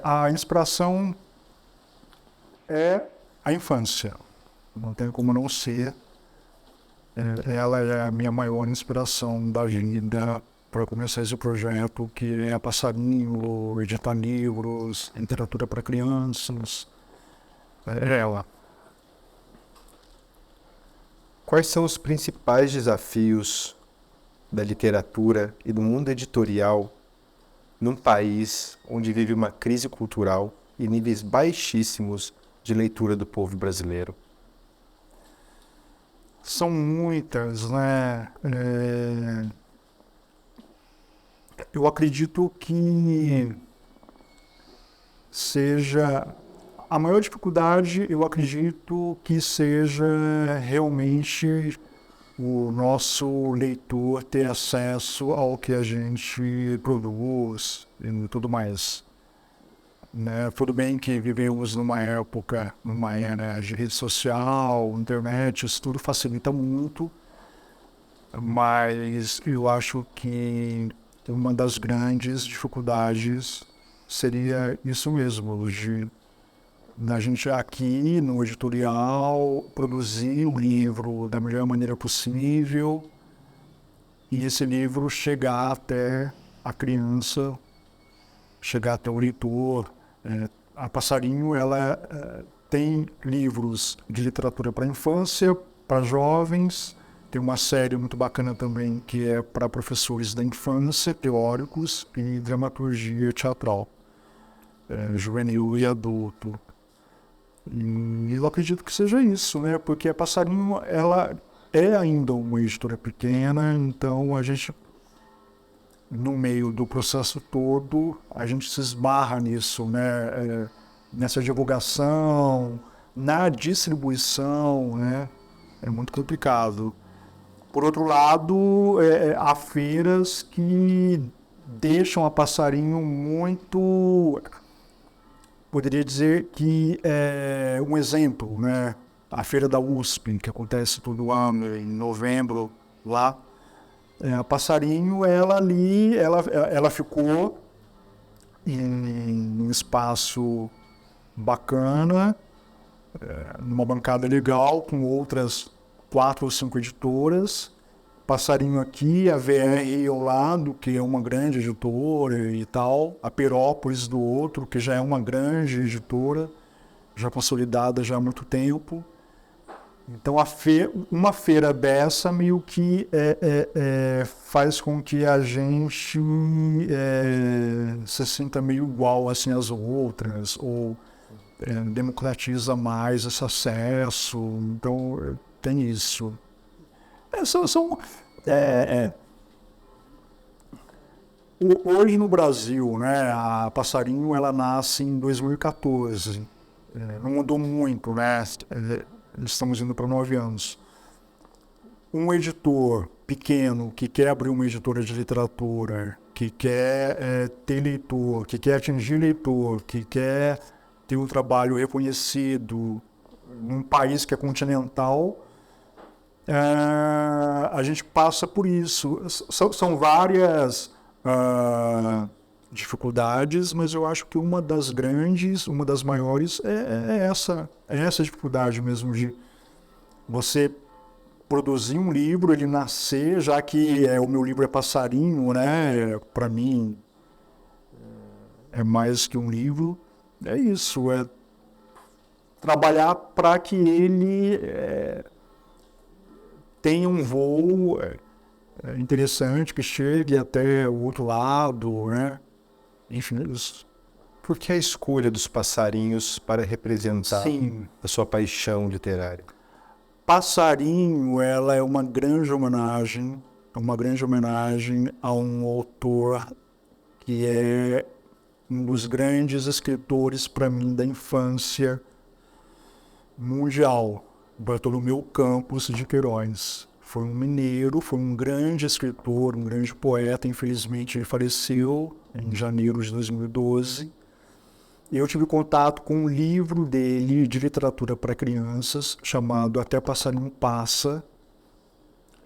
A inspiração é a infância. Não tem como não ser. Ela é a minha maior inspiração da vida para começar esse projeto, que é passarinho, editar livros, literatura para crianças. É ela. Quais são os principais desafios da literatura e do mundo editorial num país onde vive uma crise cultural e níveis baixíssimos de leitura do povo brasileiro? São muitas, né? Eu acredito que seja a maior dificuldade, eu acredito que seja realmente o nosso leitor ter acesso ao que a gente produz e tudo mais. Né? Tudo bem que vivemos numa época, numa era de rede social, internet, isso tudo facilita muito, mas eu acho que uma das grandes dificuldades seria isso mesmo, de a gente aqui no editorial produzir um livro da melhor maneira possível e esse livro chegar até a criança, chegar até o leitor. A Passarinho, ela tem livros de literatura para infância, para jovens, tem uma série muito bacana também que é para professores da infância, teóricos e dramaturgia teatral, juvenil e adulto. E eu acredito que seja isso, né? Porque a Passarinho, ela é ainda uma editora pequena, então a gente, no meio do processo todo, a gente se esbarra nisso, né? Nessa divulgação, na distribuição, né? É muito complicado. Por outro lado, há feiras que deixam a Passarinho muito... Poderia dizer que é um exemplo, né? A feira da USP, que acontece todo ano, em novembro, lá. A Passarinho, ela ali, ela ficou em um espaço bacana, numa bancada legal, com outras 4 ou 5 editoras. Passarinho aqui, a VR ao lado, que é uma grande editora e tal, a Perópolis do outro, que já é uma grande editora, já consolidada já há muito tempo. Então, uma feira dessa meio que faz com que a gente se sinta meio igual assim, às outras, ou democratiza mais esse acesso. Então, tem isso. Hoje no Brasil, né, a Passarinho, ela nasce em 2014. Não mudou muito, né? Estamos indo para 9 anos. Um editor pequeno que quer abrir uma editora de literatura, que quer ter leitor, que quer atingir leitor, que quer ter um trabalho reconhecido num país que é continental, a gente passa por isso. São várias dificuldades, mas eu acho que uma das grandes, uma das maiores é essa dificuldade mesmo de você produzir um livro, ele nascer, já que o meu livro é Passarinho, né? Para mim é mais que um livro. É isso, é trabalhar para que ele tenha um voo interessante, que chegue até o outro lado, né? Enfim, isso. Por que a escolha dos passarinhos para representar Sim, a sua paixão literária? Passarinho, ela é uma grande homenagem a um autor que é um dos grandes escritores para mim da infância mundial, Bartolomeu Campos de Queiroz. Foi um mineiro, foi um grande escritor, um grande poeta. Infelizmente, ele faleceu em janeiro de 2012. Eu tive contato com um livro dele de literatura para crianças, chamado Até Passarinho Passa.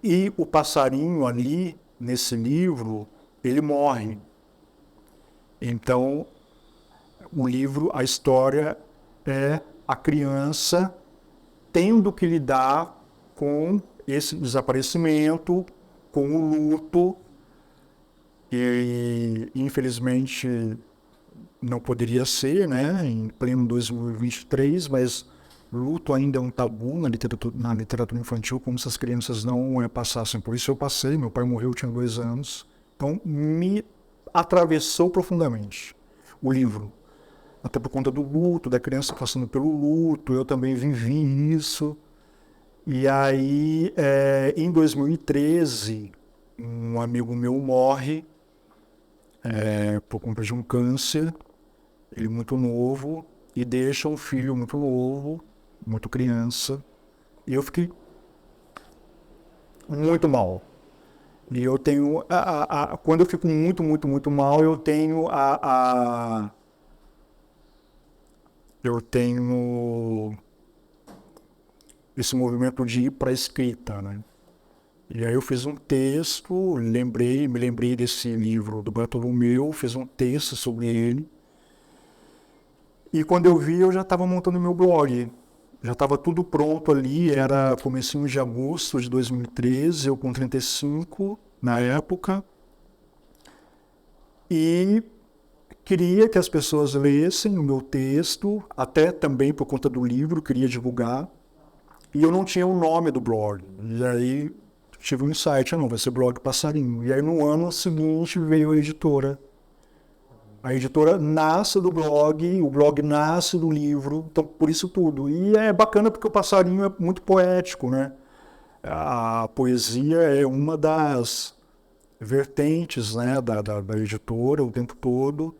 E o passarinho ali, nesse livro, ele morre. Então, O livro, a história é a criança tendo que lidar com esse desaparecimento, com o luto, e infelizmente não poderia ser, né, em pleno 2023, mas luto ainda é um tabu na literatura infantil, como se as crianças não passassem por isso. Eu passei, meu pai morreu, eu tinha 2 anos, então me atravessou profundamente o livro. Até por conta do luto, da criança passando pelo luto, eu também vivi isso. E aí, em 2013, um amigo meu morre por conta de um câncer, ele muito novo, e deixa um filho muito novo, muito criança. E eu fiquei muito mal. E eu tenho, quando eu fico muito, muito, muito mal, eu tenho esse movimento de ir para a escrita, né? E aí eu fiz um texto, me lembrei desse livro do Bartolomeu, fiz um texto sobre ele. E quando eu vi, eu já estava montando meu blog. Já estava tudo pronto ali, era comecinho de agosto de 2013, eu com 35 na época. E queria que as pessoas lessem o meu texto, até também por conta do livro, queria divulgar. E eu não tinha o nome do blog. E aí tive um insight, não, vai ser Blog Passarinho. E aí no ano seguinte veio a editora. A editora nasce do blog, o blog nasce do livro, então por isso tudo. E é bacana porque o passarinho é muito poético, né? A poesia é uma das vertentes, né, da editora o tempo todo.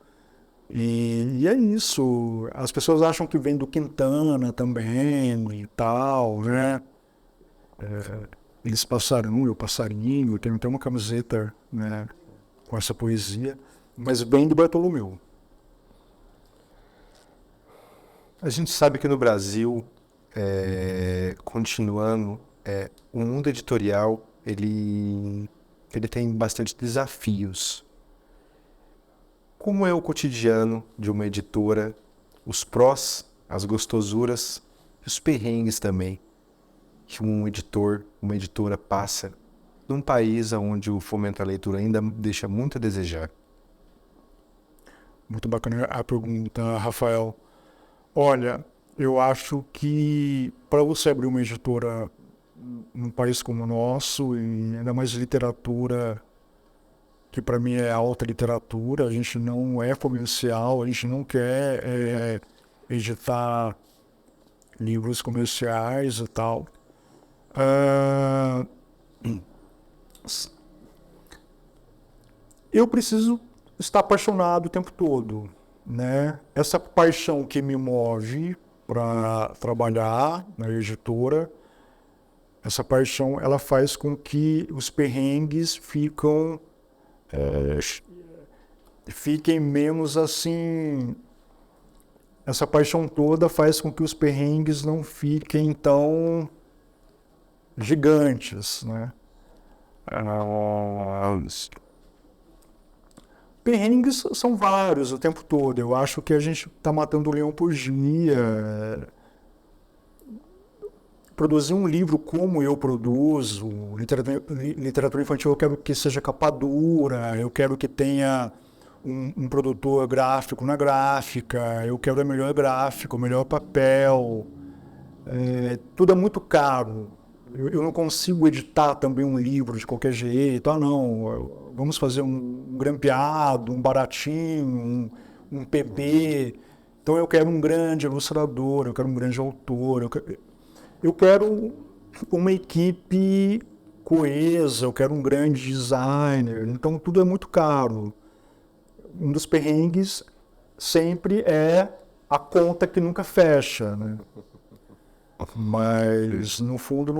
E é isso. As pessoas acham que vem do Quintana também e tal, né? Eles passaram, eu passarinho, tenho até uma camiseta, né, com essa poesia, mas bem do Bartolomeu. A gente sabe que no Brasil, continuando, o mundo editorial, ele tem bastante desafios. Como é o cotidiano de uma editora, os prós, as gostosuras e os perrengues também que um editor, uma editora passa num país onde o fomento à leitura ainda deixa muito a desejar? Muito bacana a pergunta, Rafael. Olha, eu acho que para você abrir uma editora num país como o nosso, e ainda mais literatura, que para mim é alta literatura, a gente não é comercial, a gente não quer editar livros comerciais e tal. Eu preciso estar apaixonado o tempo todo, né? Essa paixão que me move para trabalhar na editora, essa paixão, ela faz com que os perrengues fiquem menos assim. Essa paixão toda faz com que os perrengues não fiquem tão gigantes, né? Perrengues são vários o tempo todo. Eu acho que a gente está matando um leão por dia. Produzir um livro como eu produzo, literatura infantil, eu quero que seja capa dura, eu quero que tenha um produtor gráfico na gráfica, eu quero o melhor gráfico, o melhor papel. Tudo é muito caro. Eu não consigo editar também um livro de qualquer jeito. Não, vamos fazer um grampeado, um baratinho, um PB. Então eu quero um grande ilustrador, eu quero um grande autor, eu quero uma equipe coesa, eu quero um grande designer. Então tudo é muito caro. Um dos perrengues sempre é a conta que nunca fecha, né? Mas no fundo,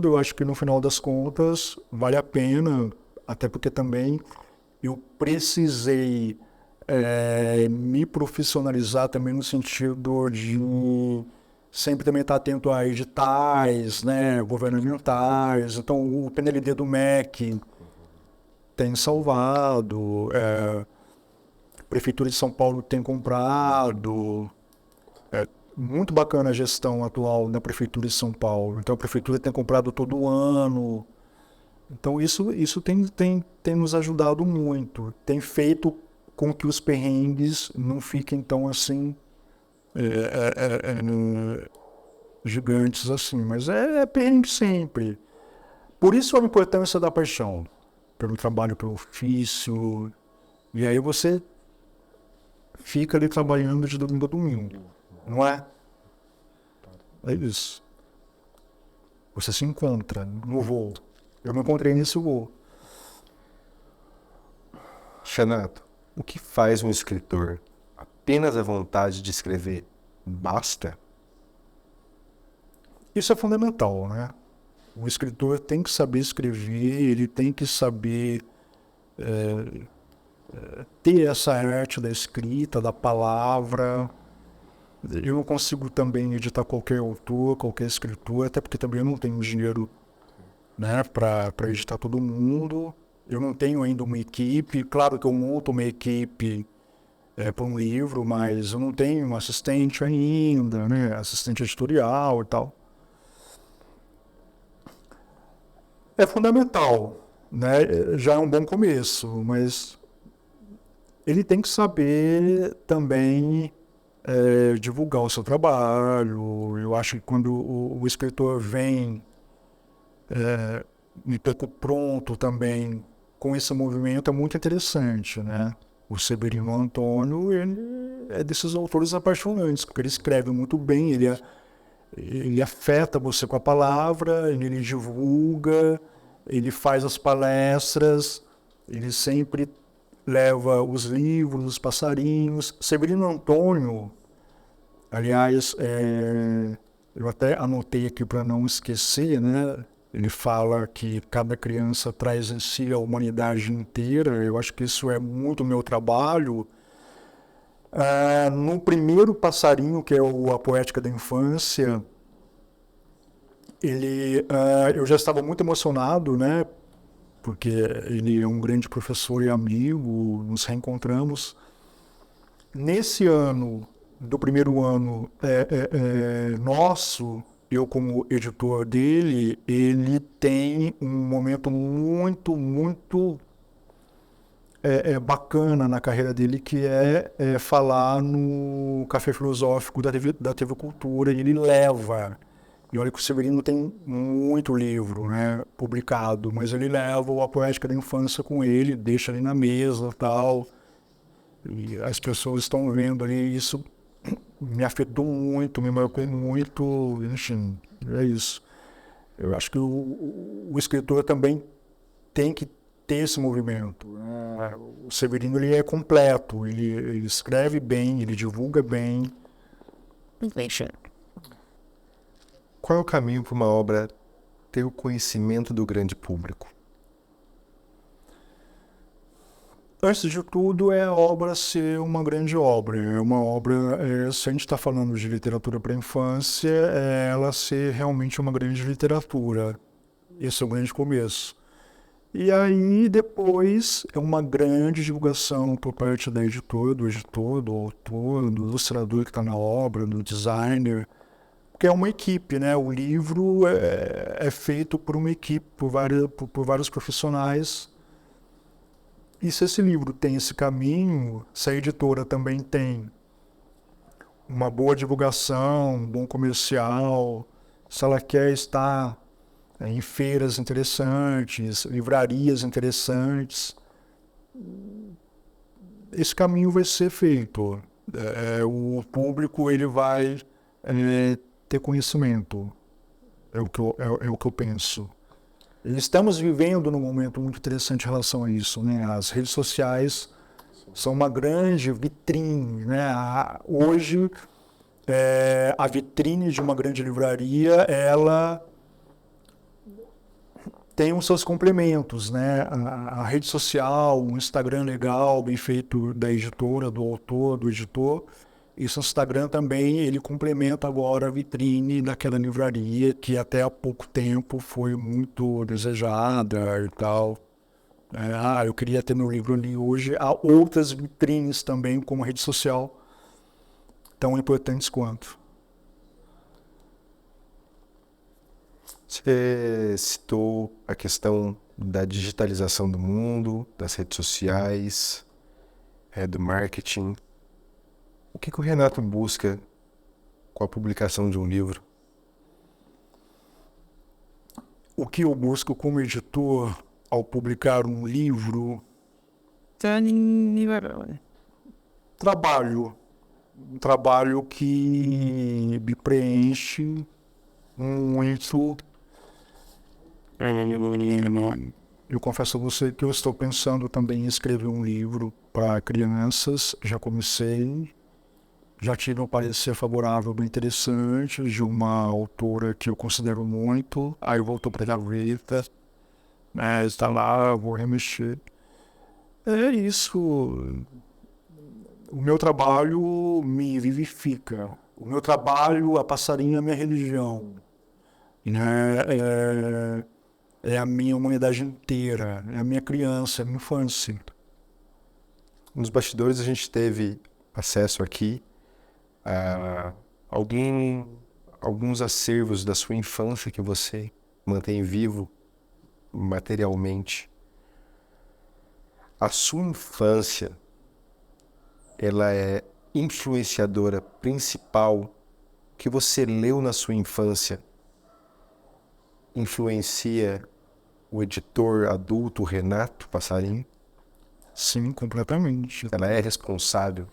eu acho que no final das contas vale a pena, até porque também eu precisei me profissionalizar também no sentido de sempre também estar atento a editais, né, governamentais. Então o PNLD do MEC tem salvado, Prefeitura de São Paulo tem comprado. É muito bacana a gestão atual da Prefeitura de São Paulo. Então a Prefeitura tem comprado todo ano. Então isso tem nos ajudado muito. Tem feito com que os perrengues não fiquem tão assim gigantes assim. Mas é perrengue sempre. Por isso a importância da paixão. Pelo trabalho, pelo ofício. E aí você fica ali trabalhando de domingo a domingo. Não é? É isso. Você se encontra no voo. Eu me encontrei nesse voo. Xanato, o que faz um escritor? Apenas a vontade de escrever basta? Isso é fundamental, né? O escritor tem que saber escrever, ele tem que saber ter essa arte da escrita, da palavra. Eu não consigo também editar qualquer autor, qualquer escritor, até porque também eu não tenho dinheiro, né, para editar todo mundo. Eu não tenho ainda uma equipe. Claro que eu monto uma equipe para um livro, mas eu não tenho um assistente ainda, né, assistente editorial e tal. É fundamental, né? Já é um bom começo, mas ele tem que saber também divulgar o seu trabalho. Eu acho que quando o escritor vem um pouco pronto também com esse movimento, é muito interessante, né? O Severino Antônio, ele é desses autores apaixonantes, porque ele escreve muito bem, ele afeta você com a palavra, ele divulga, ele faz as palestras, ele sempre leva os livros, os passarinhos. Severino Antônio, aliás, eu até anotei aqui para não esquecer, né? Ele fala que cada criança traz em si a humanidade inteira. Eu acho que isso é muito meu trabalho. No primeiro passarinho, que é a Poética da Infância, eu já estava muito emocionado, né? Porque ele é um grande professor e amigo, nos reencontramos. Nesse ano, do primeiro ano nosso, eu como editor dele, ele tem um momento muito, muito bacana na carreira dele, que é falar no Café Filosófico da TV Cultura, e ele leva. E olha que o Severino tem muito livro, né, publicado, mas ele leva a Poética da Infância com ele, deixa ali na mesa e tal. E as pessoas estão vendo ali, isso me afetou muito, me marcou muito, enfim, é isso. Eu acho que o escritor também tem que ter esse movimento. O Severino, ele é completo, ele escreve bem, ele divulga bem. Qual é o caminho para uma obra ter o conhecimento do grande público? Antes de tudo, é a obra ser uma grande obra. É uma obra, se a gente está falando de literatura para a infância, é ela ser realmente uma grande literatura. Esse é o grande começo. E aí, depois, é uma grande divulgação por parte da editora, do editor, do autor, do ilustrador que está na obra, do designer, porque é uma equipe, né? O livro é feito por uma equipe, por vários profissionais. E se esse livro tem esse caminho, se a editora também tem uma boa divulgação, um bom comercial, se ela quer estar em feiras interessantes, livrarias interessantes, esse caminho vai ser feito. O público, ele vai ter conhecimento. É o que eu penso. Estamos vivendo num momento muito interessante em relação a isso, né? As redes sociais são uma grande vitrine, né? Hoje, a vitrine de uma grande livraria, ela tem os seus complementos, né? A rede social, um Instagram legal, bem feito da editora, do autor, do editor. Esse Instagram também, ele complementa agora a vitrine daquela livraria que até há pouco tempo foi muito desejada e tal. Eu queria ter meu livro ali hoje. Há outras vitrines também, como a rede social, tão importantes quanto. Você citou a questão da digitalização do mundo, das redes sociais, do marketing. O que o Renato busca com a publicação de um livro? O que eu busco como editor ao publicar um livro? Trabalho. Um trabalho que me preenche muito. Eu confesso a você que eu estou pensando também em escrever um livro para crianças. Já comecei. Já tive um parecer favorável bem interessante de uma autora que eu considero muito. Aí voltou para a gaveta. Está lá, vou remexer. É isso. O meu trabalho me vivifica. O meu trabalho, a passarinho é a minha religião. É a minha humanidade inteira. É a minha criança, é a minha infância. Nos bastidores a gente teve acesso aqui a alguns acervos da sua infância que você mantém vivo materialmente. A sua infância, ela é influenciadora principal que você leu na sua infância, influencia o editor adulto Renato Passarinho? Sim, completamente. Ela é responsável?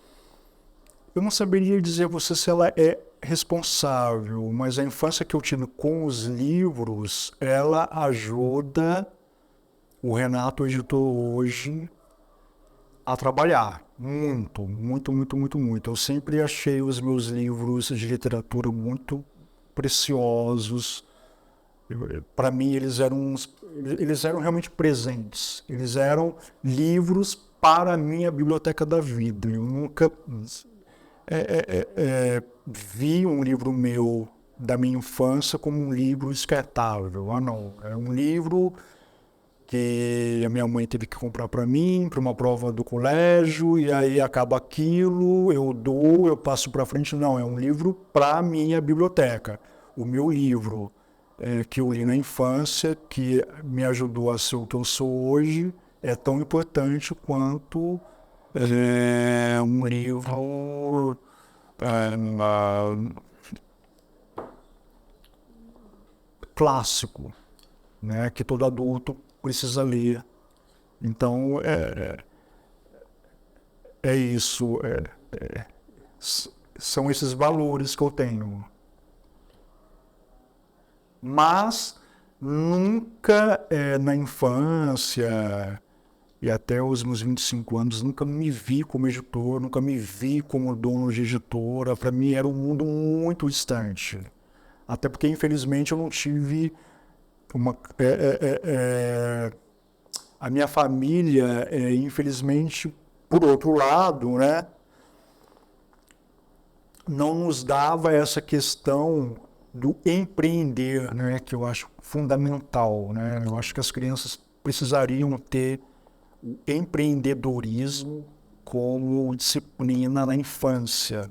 Eu não saberia dizer a você se ela é responsável, mas a infância que eu tive com os livros, ela ajuda o Renato, o editor hoje, a trabalhar. Muito, muito, muito, muito, muito. Eu sempre achei os meus livros de literatura muito preciosos. Para mim, eles eram realmente presentes. Eles eram livros para a minha biblioteca da vida. Eu nunca vi um livro meu da minha infância como um livro descartável. Não. É um livro que a minha mãe teve que comprar para mim, para uma prova do colégio, e aí acaba aquilo, eu dou, eu passo para frente. Não, é um livro para a minha biblioteca. O meu livro que eu li na infância, que me ajudou a ser o que eu sou hoje, é tão importante quanto um livro clássico, né, que todo adulto precisa ler. Então, é isso. São esses valores que eu tenho. Mas nunca na infância e até os meus 25 anos, nunca me vi como editor, nunca me vi como dono de editora. Para mim era um mundo muito distante. Até porque, infelizmente, eu não tive a minha família, infelizmente, por outro lado, né, não nos dava essa questão do empreender, né, que eu acho fundamental, né? Eu acho que as crianças precisariam ter o empreendedorismo como disciplina na infância,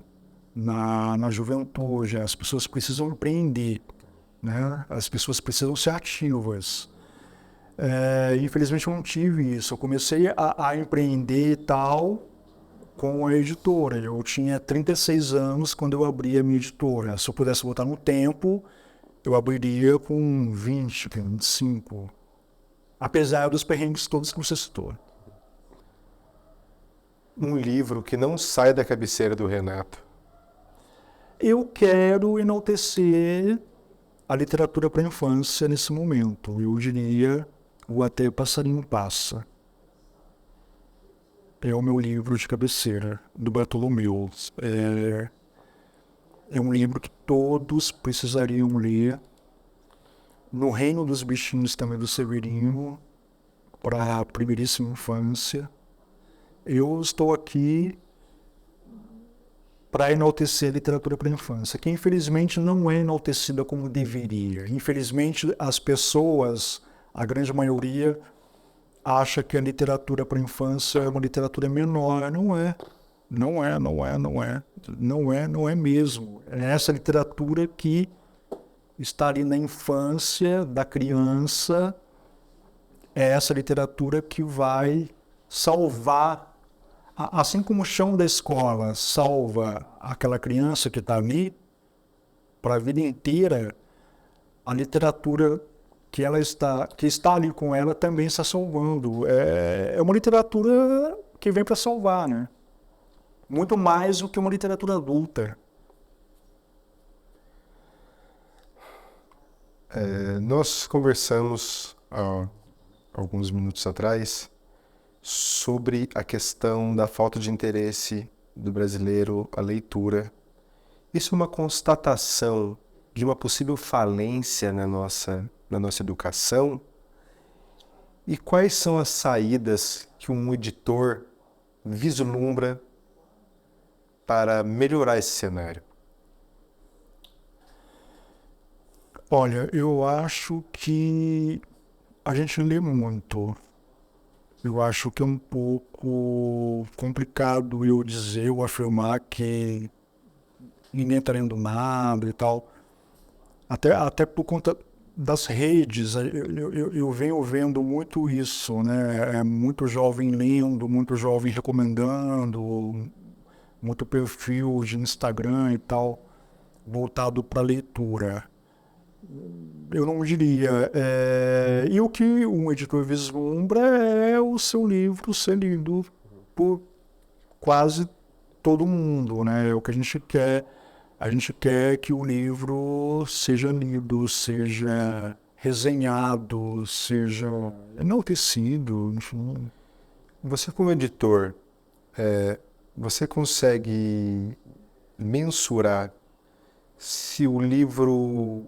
na juventude. As pessoas precisam empreender, né? As pessoas precisam ser ativas. Infelizmente eu não tive isso. Eu comecei a empreender e tal com a editora. Eu tinha 36 anos quando eu abri a minha editora. Se eu pudesse voltar no tempo, eu abriria com 20, 25. Apesar dos perrengues todos que você citou. Um livro que não sai da cabeceira do Renato. Eu quero enaltecer a literatura para a infância nesse momento. Eu diria O Até Passarinho Passa. É o meu livro de cabeceira, do Bartolomeu. É um livro que todos precisariam ler. No Reino dos Bichinhos também, do Severino, para a primeiríssima infância. Eu estou aqui para enaltecer a literatura para a infância, que infelizmente não é enaltecida como deveria. Infelizmente as pessoas, a grande maioria, acha que a literatura para a infância é uma literatura menor. Não é. Não é, não é, não é. Não é, não é mesmo. É essa literatura que está ali na infância da criança, é essa literatura que vai salvar, assim como o chão da escola salva aquela criança que está ali para a vida inteira, a literatura que está ali com ela também está salvando. É uma literatura que vem para salvar, né? Muito mais do que uma literatura adulta. Nós conversamos há alguns minutos atrás sobre a questão da falta de interesse do brasileiro à leitura. Isso é uma constatação de uma possível falência na nossa educação? E quais são as saídas que um editor vislumbra para melhorar esse cenário? Olha, eu acho que a gente lê muito. Eu acho que é um pouco complicado eu dizer, eu afirmar que ninguém está lendo nada e tal. Até por conta das redes, eu venho vendo muito isso, né? É muito jovem lendo, muito jovem recomendando, muito perfil de Instagram e tal, voltado para leitura. Eu não diria. E o que um editor vislumbra é o seu livro ser lido por quase todo mundo, né? É o que a gente quer. A gente quer que o livro seja lido, seja resenhado, seja enaltecido, enfim. Você como editor, você consegue mensurar se o livro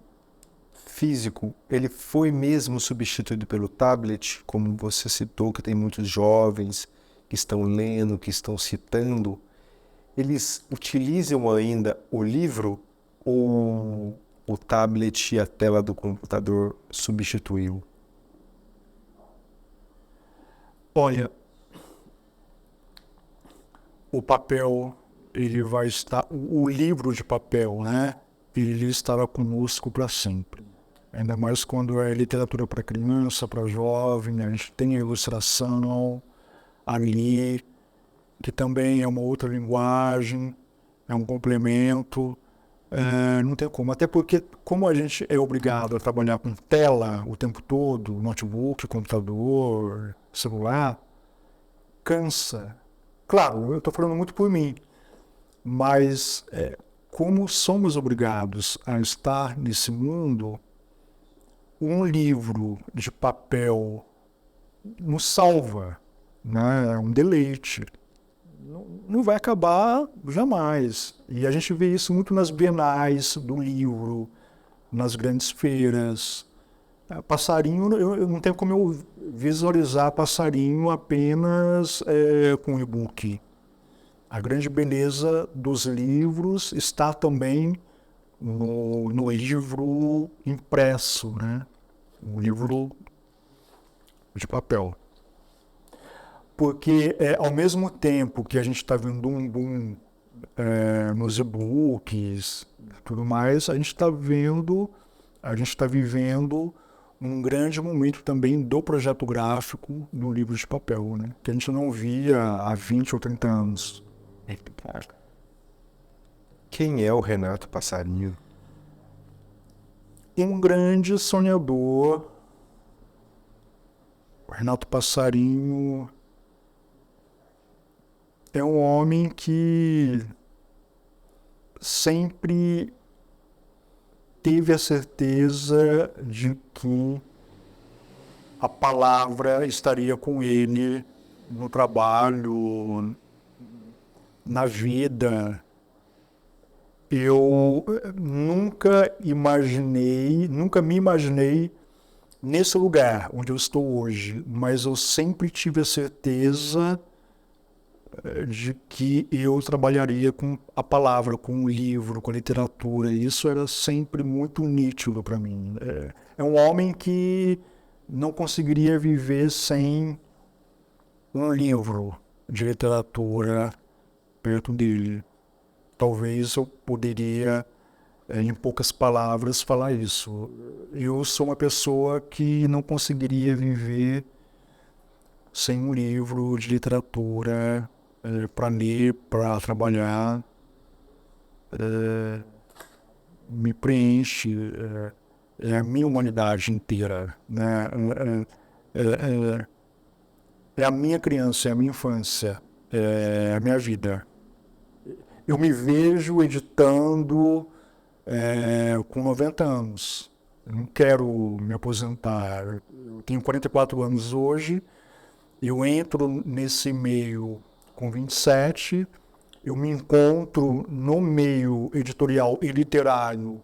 físico ele foi mesmo substituído pelo tablet, como você citou, que tem muitos jovens que estão lendo, que estão citando, eles utilizam ainda o livro ou o tablet e a tela do computador substituiu? Olha, o papel, ele vai estar, o livro de papel, né? Ele estará conosco para sempre. Ainda mais quando é literatura para criança, para jovem, a gente tem a ilustração ali, que também é uma outra linguagem, é um complemento. Não tem como. Até porque, como a gente é obrigado a trabalhar com tela o tempo todo, notebook, computador, celular, cansa. Claro, eu estou falando muito por mim, mas como somos obrigados a estar nesse mundo, um livro de papel nos salva, né? É um deleite. Não vai acabar jamais. E a gente vê isso muito nas bienais do livro, nas grandes feiras. Passarinho, eu não tenho como eu visualizar passarinho apenas com e-book. A grande beleza dos livros está também no livro impresso, né? O livro de papel. Porque ao mesmo tempo que a gente está vendo um boom nos e-books e tudo mais, a gente está vivendo um grande momento também do projeto gráfico do livro de papel, né? Que a gente não via há 20 ou 30 anos. Quem é o Renato Passarinho? Um grande sonhador. O Renato Passarinho é um homem que sempre teve a certeza de que a palavra estaria com ele no trabalho, na vida. Eu nunca me imaginei nesse lugar onde eu estou hoje, mas eu sempre tive a certeza de que eu trabalharia com a palavra, com o livro, com a literatura. Isso era sempre muito nítido para mim. É um homem que não conseguiria viver sem um livro de literatura perto dele. Talvez eu poderia, em poucas palavras, falar isso. Eu sou uma pessoa que não conseguiria viver sem um livro de literatura para ler, para trabalhar. Me preenche, é a minha humanidade inteira, né? É a minha criança, é a minha infância, é a minha vida. Eu me vejo editando com 90 anos. Eu não quero me aposentar. Eu tenho 44 anos hoje. Eu entro nesse meio com 27. Eu me encontro no meio editorial e literário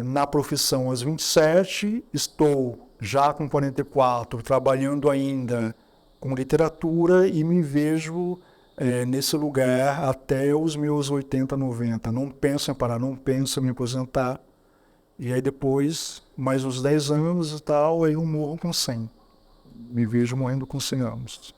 na profissão aos 27. Estou já com 44, trabalhando ainda com literatura e me vejo nesse lugar até os meus 80, 90. Não penso em parar, não penso em me aposentar. E aí depois, mais uns 10 anos e tal, aí eu morro com 100. Me vejo morrendo com 100 anos.